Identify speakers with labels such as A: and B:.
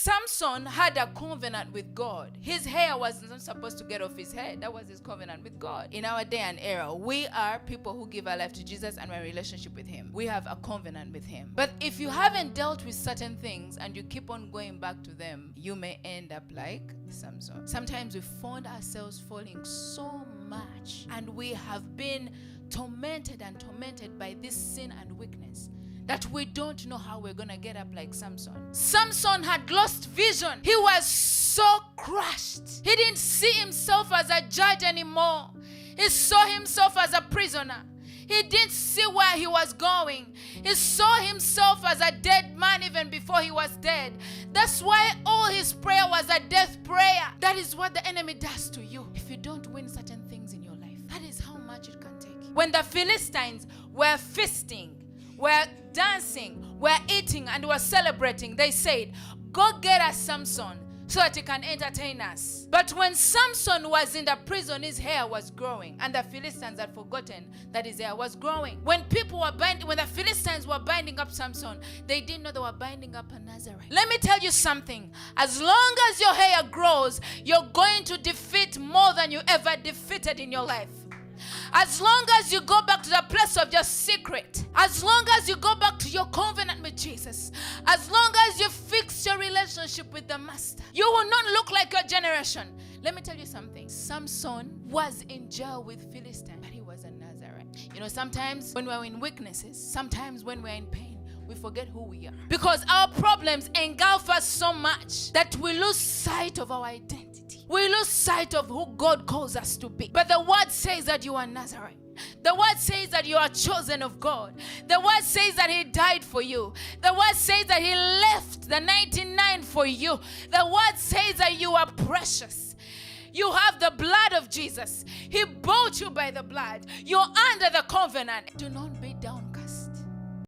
A: Samson had a covenant with God. His hair was not supposed to get off his head. That was his covenant with God. In our day and era, we are people who give our life to Jesus and we're in a relationship with him. We have a covenant with him. But if you haven't dealt with certain things and you keep on going back to them, you may end up like Samson. Sometimes we find ourselves falling so much and we have been tormented by this sin and weakness that we don't know how we're going to get up like Samson. Samson had lost vision. He was so crushed. He didn't see himself as a judge anymore. He saw himself as a prisoner. He didn't see where he was going. He saw himself as a dead man even before he was dead. That's why all his prayer was a death prayer. That is what the enemy does to you if you don't win certain things in your life. That is how much it can take. When the Philistines were feasting, were dancing, were eating, and were celebrating, they said, "Go get us Samson so that he can entertain us." But when Samson was in the prison, his hair was growing, and the Philistines had forgotten that his hair was growing. When the Philistines were binding up Samson, they didn't know they were binding up a Nazarite. Let me tell you something. As long as your hair grows, you're going to defeat more than you ever defeated in your life. As long as you go back to the place of your secret, as long as you go back to your covenant with Jesus, as long as you fix your relationship with the Master, you will not look like your generation. Let me tell you something. Samson was in jail with Philistines, but he was a Nazarite. You know, sometimes when we're in weaknesses, sometimes when we're in pain, we forget who we are. Because our problems engulf us so much that we lose sight of our identity. We lose sight of who God calls us to be. But the word says that you are Nazareth. The word says that you are chosen of God. The word says that he died for you. The word says that he left the 99 for you. The word says that you are precious. You have the blood of Jesus. He bought you by the blood. You're under the covenant. Do not be